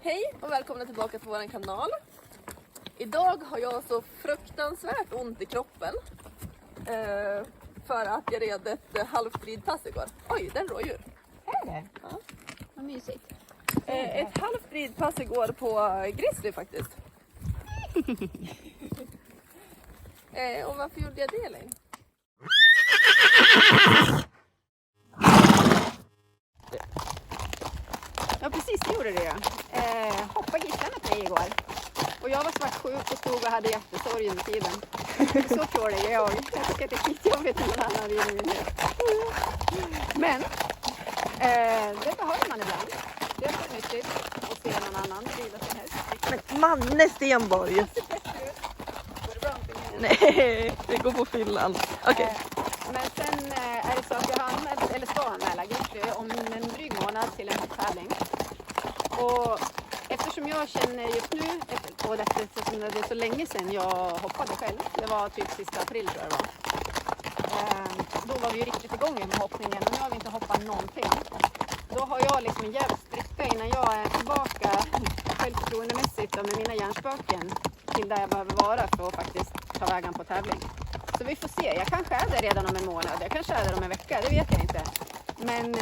Hej och välkomna tillbaka till vår kanal. Idag har jag så fruktansvärt ont i kroppen. För att jag red ett halvt ridpass igår. Oj, det är en rådjur. Är det? Ja. Vad mysigt. Ett halvt ridpass igår på Grizzly faktiskt. Och varför gjorde jag det längre? Ja precis, det gjorde det. Hoppade gisslan åt mig igår. Och jag var svartsjuk och stod och hade hjärtesorg under tiden. Så trålig är jag. Jag tycker att det är skitjobbigt när någon annan rider med mig. Men det behöver man ibland. Det är så nyttigt att se någon annan rida sin häst. Men Manne Stenborg! Går det bra? Nej, det går på fyllan. Okej. Men sen är det så att jag har anmält, eller ska anmäla Grizzly om en dryg månad till en hopptävling. Och eftersom jag känner just nu, och eftersom det är så länge sedan jag hoppade själv, det var typ sista april tror jag det var. Då var vi ju riktigt igång med hoppningen och nu har vi inte hoppat någonting. Då har jag liksom en jävla sträcka innan jag är tillbaka självförtroendemässigt och med mina hjärnspöken till där jag behöver vara för att faktiskt ta vägen på tävling. Så vi får se, jag kanske är där redan om en månad, jag kanske är där om en vecka, det vet jag inte. Men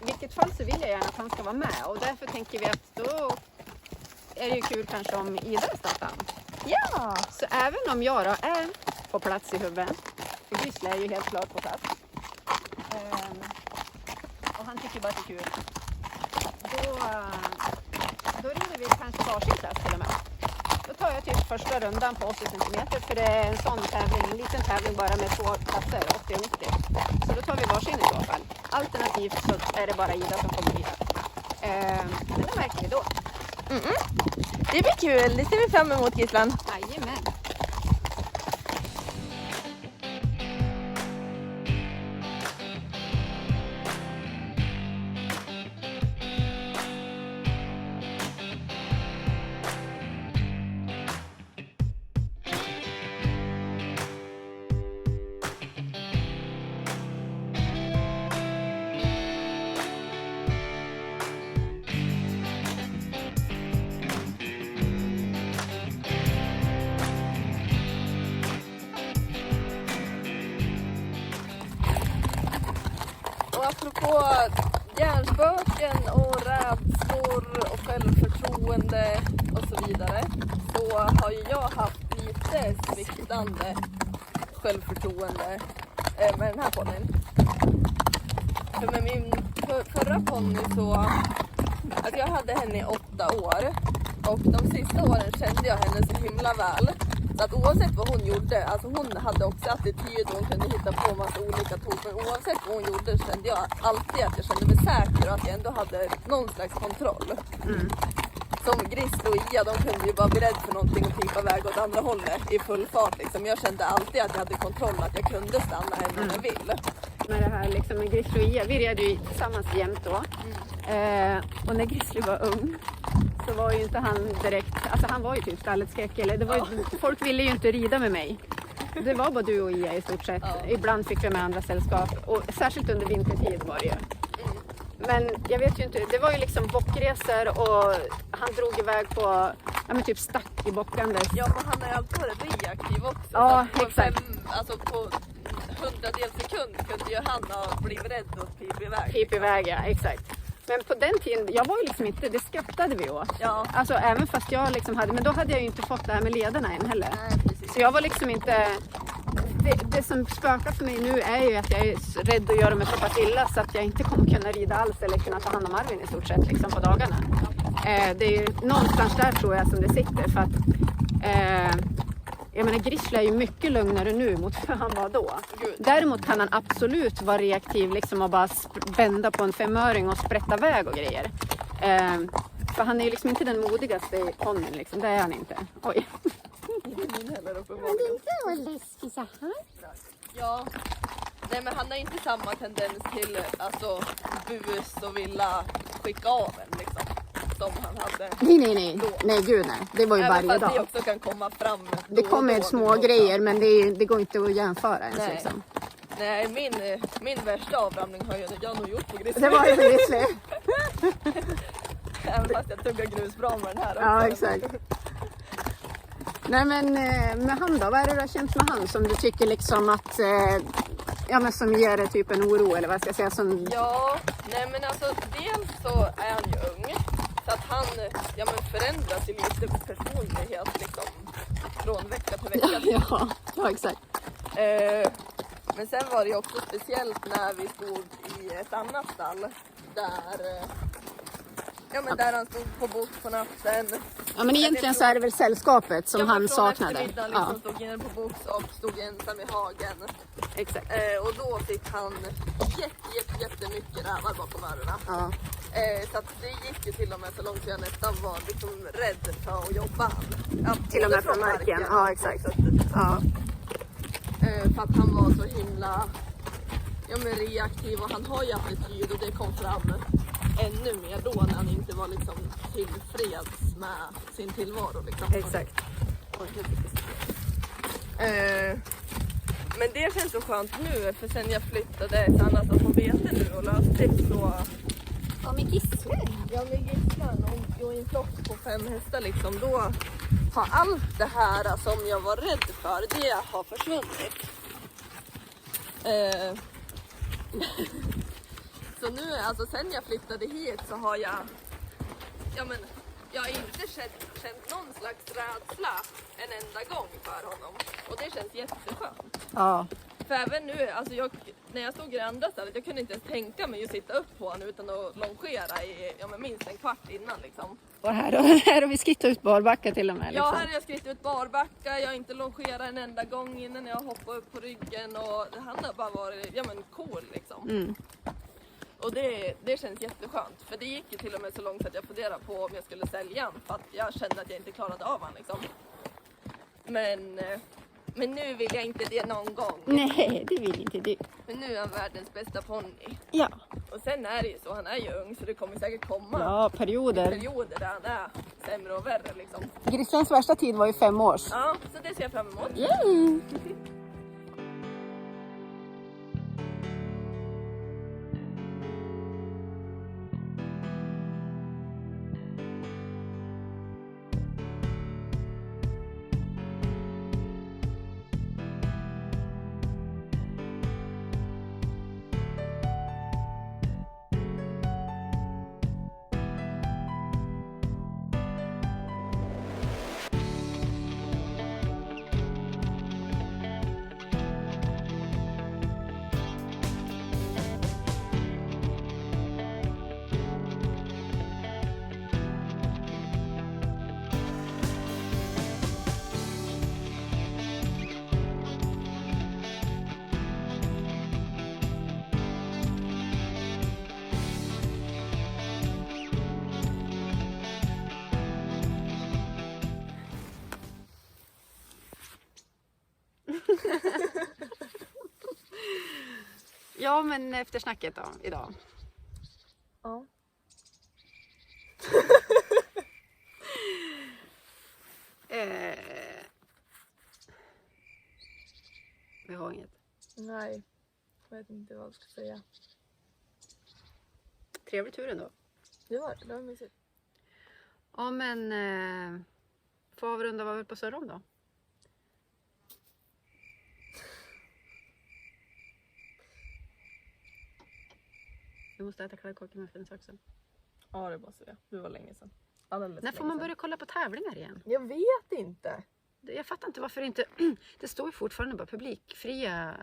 i vilket fall så vill jag gärna att han ska vara med och därför tänker vi att då är det ju kul kanske om Ida startar. Ja! Så även om jag då är på plats i huvudet, för Grizzly är ju helt klart på plats. Och han tycker bara att det är kul. Då rider vi kanske varsin klass till och med. Då tar jag typ första rundan på 80 cm för det är en sån tävling, en liten tävling bara med 2 klasser, 80 och 90. Så då tar vi varsin i så fall. Alternativt så är det bara Ida som kommer rida. Men det märker vi då. Det blir kul, det ser vi fram emot gisslan. Jajamän. Och apropå hjärnspöken och rädslor och självförtroende och så vidare så har ju jag haft lite sviktande självförtroende med den här ponnyn. För med min förra ponny så att jag hade henne i 8 år och de sista åren kände jag henne så himla väl. Så att oavsett vad hon gjorde, alltså hon hade också attityd och hon kunde hitta på massa olika toner. Oavsett vad hon gjorde kände jag alltid att jag kände mig säker och att jag ändå hade någon slags kontroll. Som Grizzly och Ia, de kunde ju vara beredd för någonting och pipa iväg åt andra hållet i full fart liksom. Jag kände alltid att jag hade kontroll, att jag kunde stanna henne om jag vill. Med det här liksom med Grizzly och Ia, vi red ju tillsammans jämt då. Och när Grizzly var ung så var ju inte han direkt, alltså han var ju typ stallets skräck, eller det var ju, folk ville ju inte rida med mig. Det var bara du och Ia i stort sett. Ibland fick vi med andra sällskap och särskilt under vintertid var det ju. Men jag vet ju inte, det var ju liksom bockresor och han drog iväg på, ja men typ stack i bockandes. Ja, men han har ju alltid varit reaktiv också. Ja, på exakt. Alltså på 100-del sekund kunde ju han ha blivit rädd och pip iväg. Pip iväg, ja, exakt. Men på den tiden, jag var ju liksom inte, det skrattade vi åt. Ja. Alltså även fast jag liksom hade, men då hade jag ju inte fått det här med lederna än heller. Nej, precis. Så jag var liksom inte, det som spökar för mig nu är ju att jag är rädd att göra mig så pass illa så att jag inte kommer kunna rida alls eller kunna ta hand om Arvin i stort sett liksom på dagarna. Det är ju någonstans där tror jag som det sitter för att jag menar Grizzly är ju mycket lugnare nu mot hur han var då. Däremot kan han absolut vara reaktiv liksom och bara vända på en 5-öring och sprätta väg och grejer. För han är ju liksom inte den modigaste i ponnyn liksom, det är han inte. Oj. Inte min heller uppenbarligen. Men det är inte så läskigt så här. Ja. Nej, men han har inte samma tendens till alltså bus och vilja skicka av en liksom. Som han hade. Nej. Nej gud nej. Det var ju även varje dag. Det också kan komma fram. Det kommer små grejer men det går inte att jämföra ens nej. liksom. Nej, min värsta avramning har jag nog gjort på Grizzly. Det var ju Grizzly. Även fast jag tuggar grus bra med den här också. Ja, exakt. Nej, men med han då? Vad är det du har känt med han som du tycker liksom att ja, men som ger dig typ en oro eller vad ska jag säga? Som... Ja, nej men alltså dels så är han ju ung. Så att han förändras ju lite personlighet liksom från vecka till vecka. Ja, exakt. Men sen var det ju också speciellt när vi stod i ett annat stall där där han stod på box på natten. Ja, men egentligen så är det väl sällskapet som han saknade. Liksom stod inne på box och stod ensam i hagen. Exakt. Och då fick han jättemycket rävar bakom öronen. Ja. Så att det gick ju till och med så långt jag nästan var liksom rädd för att jobba. Ja, till och med från marken. Ja, exakt. Ja. För att han var så himla reaktiv och han har ju attityd och det kom fram ännu mer då när han inte var liksom tillfreds med sin tillvaro liksom. Exakt. Men det känns så skönt nu för sen jag flyttade till annat på bete nu och löste så... Ja, med gisslan. Ja, med gisslan och i en flock på 5 hästar liksom, då har allt det här som jag var rädd för, det har försvunnit. Så nu, alltså sen jag flyttade hit så har jag har inte känt någon slags rädsla en enda gång för honom. Och det känns jätteskönt. Ja. För även nu, alltså när jag stod i det andra stället, jag kunde inte ens tänka mig att sitta upp på honom utan att longera i minst en kvart innan liksom. Och här har vi skrittat ut barbacka till och med. Liksom. Ja, här har jag skrittat ut barbacka, jag har inte longerat en enda gång innan jag hoppade upp på ryggen och han har bara varit, cool liksom. Mm. Och det känns jätteskönt, för det gick ju till och med så långt att jag funderade på om jag skulle sälja han för att jag kände att jag inte klarade av han liksom. Men nu vill jag inte det någon gång. Nej, det vill inte du. Men nu är han världens bästa ponny. Ja. Och sen är det ju så, han är ju ung så det kommer säkert komma perioder där han är sämre och värre liksom. Grislans värsta tid var ju 5 år. Ja, så det ser jag fram emot. Yay! Ja, men efter snacket då, idag. Ja. Vi har inget. Nej, jag vet inte vad jag ska säga. Trevlig tur ändå. Det var mysigt. Ja, men får avrunda vad vi på Sörom då? Vi måste äta kladdkakemuffins också. Ja, det måste jag. Det var länge sedan. När får man börja kolla på tävlingar igen? Jag vet inte. Jag fattar inte varför inte. Det står ju fortfarande bara publikfria.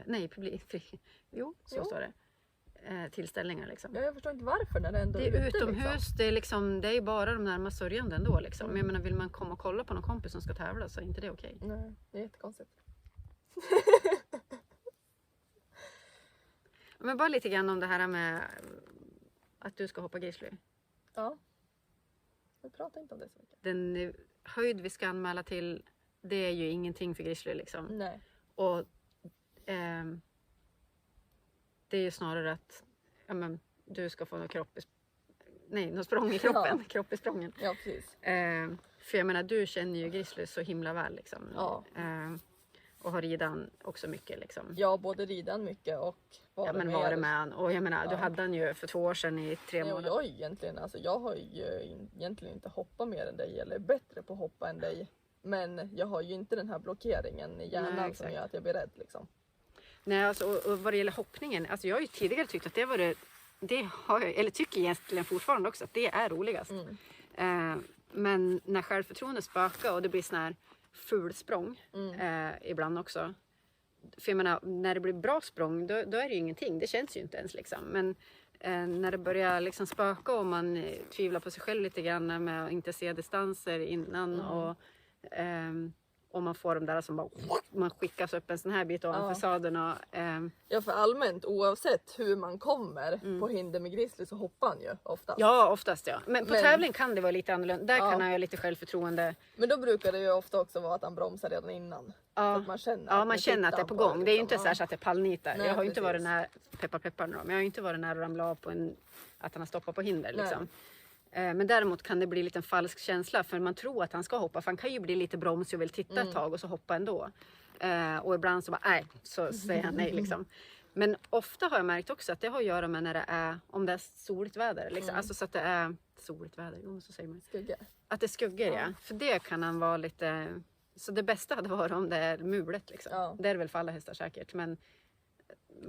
Nej, publikfria. Jo, så står det. Tillställningar liksom. Jag förstår inte varför när det ändå är ute, utomhus. Liksom. Det är ju bara de närmast sörjande ändå liksom. Men jag menar, vill man komma och kolla på någon kompis som ska tävla så är inte det okej. Nej, det är jättekonstigt. Men bara lite grann om det här med att du ska hoppa grizzly. Ja. Vi pratar inte om det så mycket. Den höjd vi ska anmäla till, det är ju ingenting för grizzly liksom. Nej. Och det är ju snarare att du ska få något språng i kroppen. Ja. Kropp i sprången. Ja, precis. För jag menar, du känner ju grizzly så himla väl liksom. Ja. Och har ridan också mycket liksom. Ja, både ridan mycket och Ja, men var det med han. Och jag menar, du hade han ju för 2 år sedan i 3 Nej, och månader. jag egentligen, alltså jag har ju egentligen inte hoppat mer än dig eller är bättre på att hoppa än dig. Men jag har ju inte den här blockeringen i hjärnan Nej, som exakt. gör att jag blir rädd liksom. Nej, alltså, och vad det gäller hoppningen, alltså jag har ju tidigare tyckt att det har jag, eller tycker egentligen fortfarande också att det är roligast. Men när självförtroendet spökar och det blir sån här fulsprång ibland också. För jag menar, när det blir bra språng då är det ju ingenting, det känns ju inte ens liksom. Men när det börjar liksom spöka och man tvivlar på sig själv lite grann med att inte se distanser innan och man får de där som bara man skickas upp en sån här bit ovanför sadeln och Ja, för allmänt oavsett hur man kommer på hinder med grizzly så hoppar han ju oftast. ja, oftast ja. Men på tävling kan det vara lite annorlunda. Där kan han ha lite självförtroende. Men då brukar det ju ofta också vara att han bromsar redan innan. Så att man känner Man känner att det är på gång. Det är ju inte så här så att det är pallnitar. Nej, Jag har ju inte precis. varit nära, peppar nu då, men jag har ju inte varit nära att ramla av på att han har stoppat på hinder liksom. Men däremot kan det bli lite en falsk känsla för man tror att han ska hoppa. För han kan ju bli lite bromsig och vill titta ett tag och så hoppa ändå. Och ibland så bara nej, så säger han nej liksom. Men ofta har jag märkt också att det har att göra med när det är, om det är soligt väder. Liksom. Alltså så att det är soligt väder, jo så säger man. Skugga. Att det är skuggor ja. För det kan han vara lite, så det bästa hade varit om det är mulet liksom. Ja. Det är det väl för alla hästar säkert. Men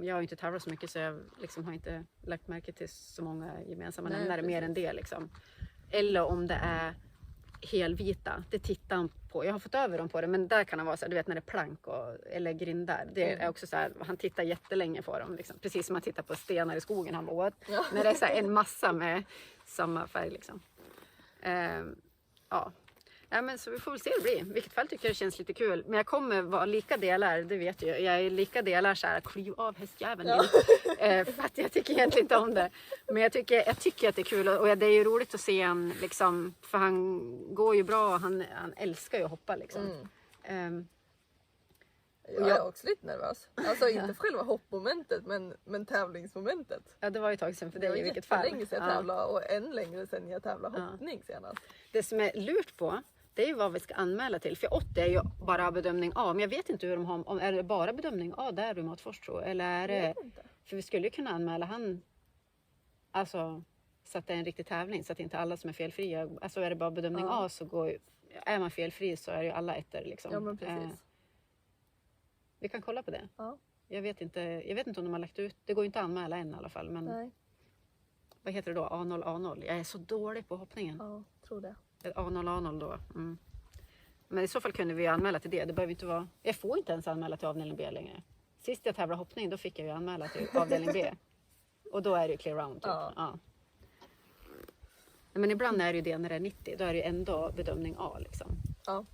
jag har inte tävlat så mycket så jag liksom har inte lagt märke till så många gemensamma nämnare mer än det liksom. Eller om det är helvita, det tittar han på. Jag har fått över dem på det men där kan han vara så här, du vet när det är plank eller grindar. Det är också så här, han tittar jättelänge på dem liksom. Precis som man tittar på stenar i skogen. Han bara, när det är så här en massa med samma färg liksom. Ja, men så vi får väl se hur det blir. I vilket fall tycker jag det känns lite kul. Men jag kommer vara lika delar, det vet jag. Jag är lika delar så här, kliv av hästjäveln. För att jag tycker egentligen inte om det. Men jag tycker att det är kul. Och det är ju roligt att se han liksom. För han går ju bra och han älskar ju att hoppa liksom. Jag är också lite nervös. Alltså inte för själva hoppmomentet men tävlingsmomentet. Ja, det var ju ett tag sedan för Det var dig i vilket fall. länge sedan jag tävlade och än längre sedan jag tävlade hoppning senast. Det som är lurt på, det är ju vad vi ska anmäla till. För 80 är ju bara bedömning A. Men jag vet inte hur de har, om är det bara bedömning A där du Matfors tror? Eller är det, för vi skulle ju kunna anmäla han, alltså så att det är en riktig tävling. Så att inte alla som är felfria, alltså är det bara bedömning A så går ju, är man felfri så är ju alla ettor liksom. Ja men precis. Vi kan kolla på det. Ja. Jag vet inte om de har lagt ut, det går ju inte att anmäla än i alla fall. Men Nej. vad heter det då? A0. Jag är så dålig på hoppningen. Ja, tror det. A0 då. Men i så fall kunde vi anmäla till det. Det behöver inte vara, jag får inte ens anmäla till avdelning B längre. Sist jag tävlade hoppning då fick jag ju anmäla till avdelning B. Och då är det ju clear round typ. Ja. Men ibland är det ju det när det är 90. Då är det ju ändå bedömning A liksom. Ja.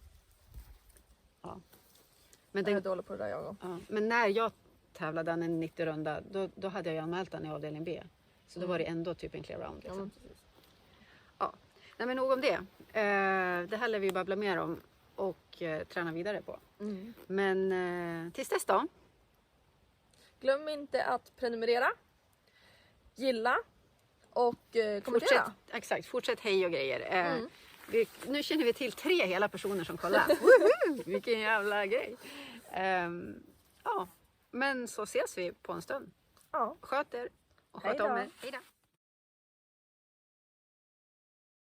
Men Jag är dålig på det där jag. men när jag tävlade en 90-runda då hade jag ju anmält den i avdelning B. Så då var det ändå typ en clear round liksom. Ja. Nej men nog om det. Det här lär vi babbla mer om och träna vidare på. Men tills dess då. Glöm inte att prenumerera, gilla och kommentera. Fortsätt hej och grejer. Nu känner vi till 3 hela personer som kollar. Vilken jävla grej. Men så ses vi på en stund. Ja. Sköt er och sköt om er. Hej då.